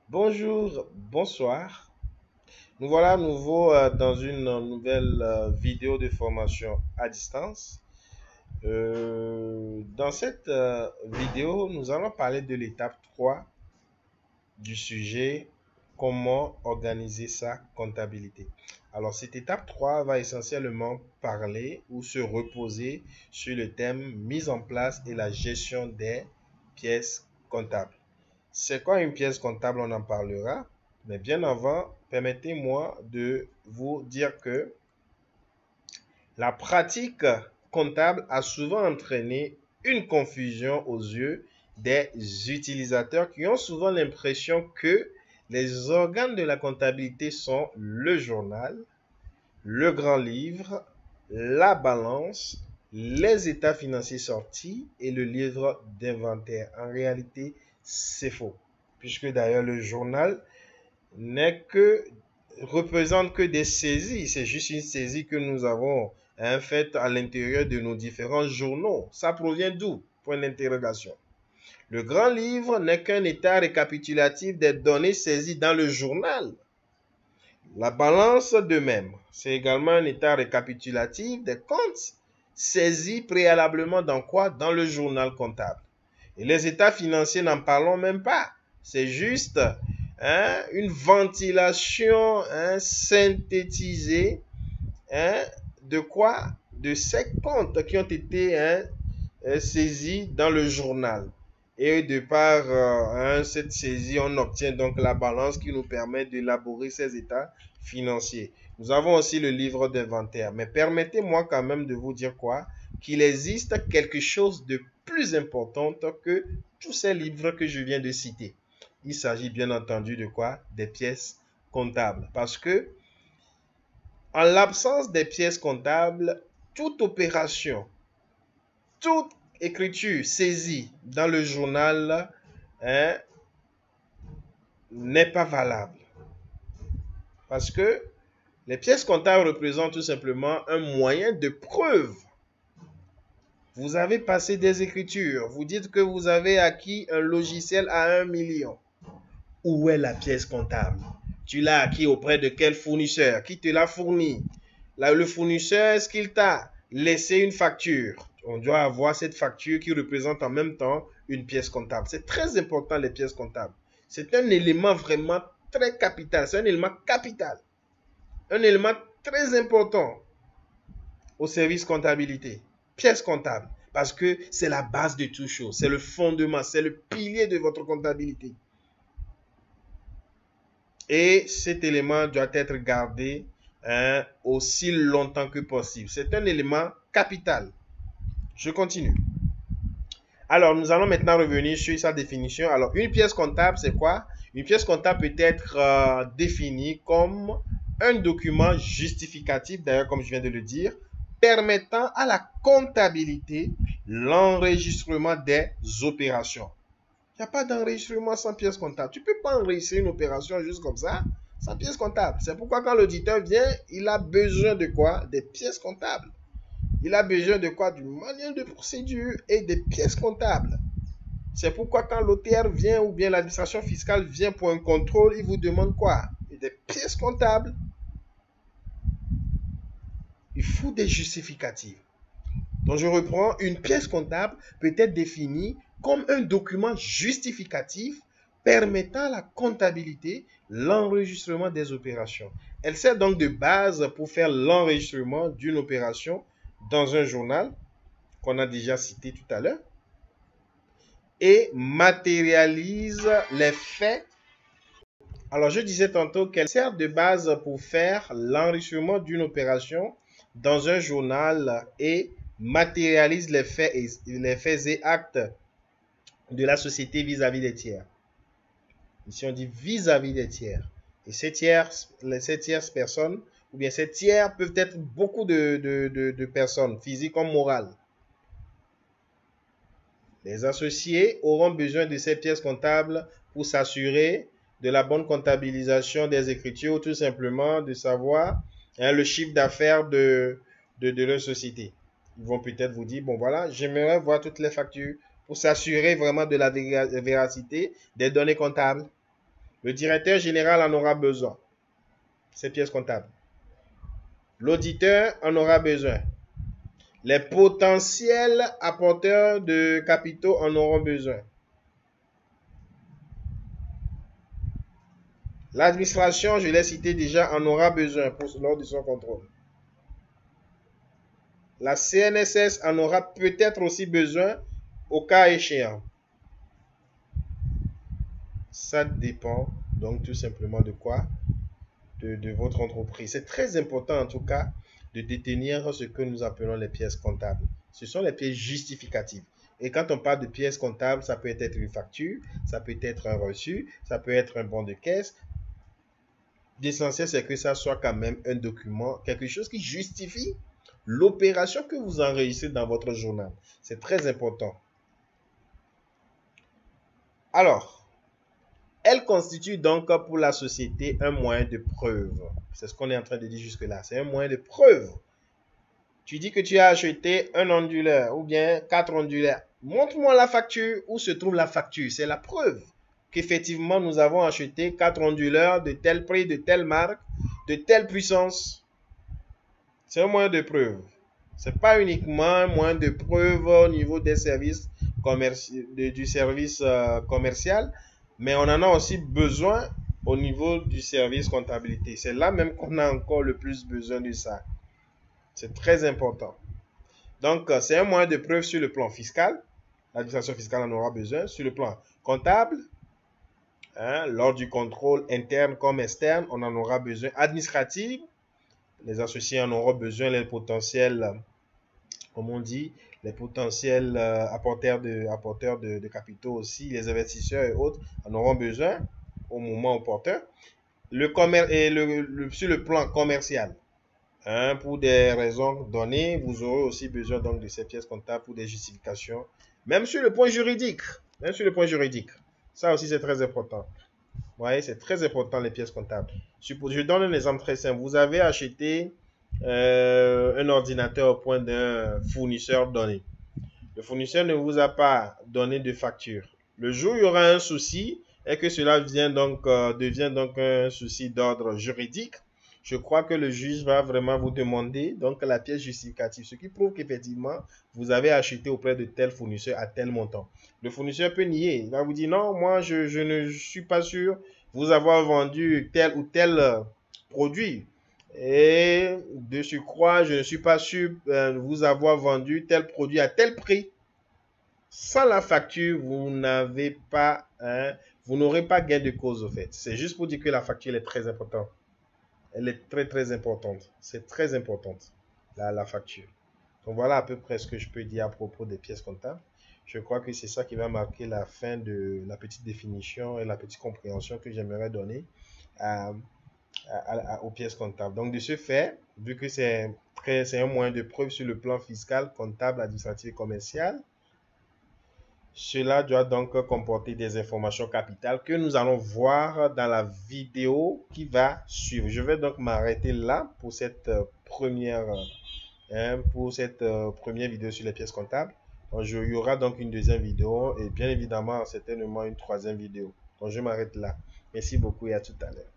Bonjour, bonsoir. Nous voilà à nouveau dans une nouvelle vidéo de formation à distance. Dans cette vidéo, nous allons parler de l'étape 3 du sujet comment organiser sa comptabilité. Alors, cette étape 3 va essentiellement parler ou se reposer sur le thème mise en place et la gestion des pièces comptables. C'est quoi une pièce comptable? On en parlera. Mais bien avant, permettez-moi de vous dire que la pratique comptable a souvent entraîné une confusion aux yeux des utilisateurs qui ont souvent l'impression que les organes de la comptabilité sont le journal, le grand livre, la balance, les états financiers sortis et le livre d'inventaire. En réalité, c'est faux. Puisque d'ailleurs le journal n'est que représente que des saisies. C'est juste une saisie que nous avons faite à l'intérieur de nos différents journaux. Ça provient d'où? Point d'interrogation. Le grand livre n'est qu'un état récapitulatif des données saisies dans le journal. La balance de même, c'est également un état récapitulatif des comptes saisis préalablement dans quoi? Dans le journal comptable. Et les états financiers, n'en parlons même pas. C'est juste une ventilation synthétisée de quoi? De ces comptes qui ont été saisis dans le journal. Et de par cette saisie, on obtient donc la balance qui nous permet d'élaborer ces états financiers. Nous avons aussi le livre d'inventaire. Mais permettez-moi quand même de vous dire quoi? Qu'il existe quelque chose de plus important que tous ces livres que je viens de citer. Il s'agit bien entendu de quoi? Des pièces comptables. Parce que, en l'absence des pièces comptables, toute opération, toute écriture saisie dans le journal n'est pas valable. Parce que les pièces comptables représentent tout simplement un moyen de preuve. Vous avez passé des écritures. Vous dites que vous avez acquis un logiciel à 1 million. Où est la pièce comptable? Tu l'as acquis auprès de quel fournisseur? Qui te l'a fourni? Là, le fournisseur, est-ce qu'il t'a laissé une facture? On doit avoir cette facture qui représente en même temps une pièce comptable. C'est très important, les pièces comptables. C'est un élément vraiment très capital. C'est un élément capital. Un élément très important au service comptabilité. Pièce comptable. Parce que c'est la base de toute chose. C'est le fondement. C'est le pilier de votre comptabilité. Et cet élément doit être gardé aussi longtemps que possible. C'est un élément capital. Je continue. Alors, nous allons maintenant revenir sur sa définition. Alors, une pièce comptable, c'est quoi? Une pièce comptable peut être définie comme un document justificatif, d'ailleurs, comme je viens de le dire, permettant à la comptabilité l'enregistrement des opérations. Il n'y a pas d'enregistrement sans pièce comptable. Tu ne peux pas enregistrer une opération juste comme ça, sans pièce comptable. C'est pourquoi quand l'auditeur vient, il a besoin de quoi? Des pièces comptables. Il a besoin de quoi? Du manuel de procédure et des pièces comptables. C'est pourquoi quand l'OTR vient ou bien l'administration fiscale vient pour un contrôle, il vous demande quoi? Des pièces comptables. Il faut des justificatifs. Donc je reprends, une pièce comptable peut être définie comme un document justificatif permettant à la comptabilité l'enregistrement des opérations. Elle sert donc de base pour faire l'enregistrement d'une opération dans un journal qu'on a déjà cité tout à l'heure et matérialise les faits. Alors je disais tantôt qu'elle sert de base pour faire l'enregistrement d'une opération dans un journal et matérialise les faits et actes de la société vis-à-vis des tiers. Ici, on dit vis-à-vis des tiers. Et ces tierces personnes, ou bien ces tiers peuvent être beaucoup de personnes, physiques comme morales. Les associés auront besoin de ces pièces comptables pour s'assurer de la bonne comptabilisation des écritures ou tout simplement de savoir le chiffre d'affaires de leur société. Ils vont peut-être vous dire, bon voilà, j'aimerais voir toutes les factures pour s'assurer vraiment de la véracité des données comptables. Le directeur général en aura besoin. Ces pièces comptables. L'auditeur en aura besoin. Les potentiels apporteurs de capitaux en auront besoin. L'administration, je l'ai cité déjà, en aura besoin lors de son contrôle. La CNSS en aura peut-être aussi besoin au cas échéant. Ça dépend donc tout simplement de quoi? De votre entreprise. C'est très important en tout cas de détenir ce que nous appelons les pièces comptables. Ce sont les pièces justificatives. Et quand on parle de pièces comptables, ça peut être une facture, ça peut être un reçu, ça peut être un bon de caisse. L'essentiel, c'est que ça soit quand même un document, quelque chose qui justifie l'opération que vous enregistrez dans votre journal. C'est très important. Alors, elle constitue donc pour la société un moyen de preuve. C'est ce qu'on est en train de dire jusque-là. C'est un moyen de preuve. Tu dis que tu as acheté un onduleur ou bien 4 onduleurs. Montre-moi la facture. Où se trouve la facture? C'est la preuve qu'effectivement nous avons acheté 4 onduleurs de tel prix, de telle marque, de telle puissance. C'est un moyen de preuve. Ce n'est pas uniquement un moyen de preuve au niveau des services du service commercial, mais on en a aussi besoin au niveau du service comptabilité. C'est là même qu'on a encore le plus besoin de ça. C'est très important. Donc, c'est un moyen de preuve sur le plan fiscal. L'administration fiscale en aura besoin. Sur le plan comptable, lors du contrôle interne comme externe, on en aura besoin. Administratif, les associés en auront besoin. Les potentiels, comme on dit, les potentiels apporteurs de capitaux aussi, les investisseurs et autres en auront besoin au moment opportun. Sur le plan commercial, pour des raisons données, vous aurez aussi besoin donc de ces pièces comptables pour des justifications, même sur le point juridique. Ça aussi, c'est très important. Vous voyez, c'est très important les pièces comptables. Je donne un exemple très simple. Vous avez acheté un ordinateur au point d'un fournisseur donné. Le fournisseur ne vous a pas donné de facture. Le jour où il y aura un souci et que cela devient donc un souci d'ordre juridique, je crois que le juge va vraiment vous demander donc la pièce justificative, ce qui prouve qu'effectivement, vous avez acheté auprès de tel fournisseur à tel montant. Le fournisseur peut nier. Il va vous dire non, moi je ne suis pas sûr vous avoir vendu tel ou tel produit. Et de surcroît, je ne suis pas sûr vous avoir vendu tel produit à tel prix. Sans la facture, vous n'aurez pas gain de cause au fait. C'est juste pour dire que la facture est très importante. Elle est très très importante. C'est très importante, la facture. Donc voilà à peu près ce que je peux dire à propos des pièces comptables. Je crois que c'est ça qui va marquer la fin de la petite définition et la petite compréhension que j'aimerais donner aux pièces comptables. Donc de ce fait, vu que c'est un moyen de preuve sur le plan fiscal, comptable, administratif et commercial, cela doit donc comporter des informations capitales que nous allons voir dans la vidéo qui va suivre. Je vais donc m'arrêter là pour cette première vidéo sur les pièces comptables. Donc, il y aura donc une deuxième vidéo et bien évidemment certainement une troisième vidéo. Donc je m'arrête là. Merci beaucoup et à tout à l'heure.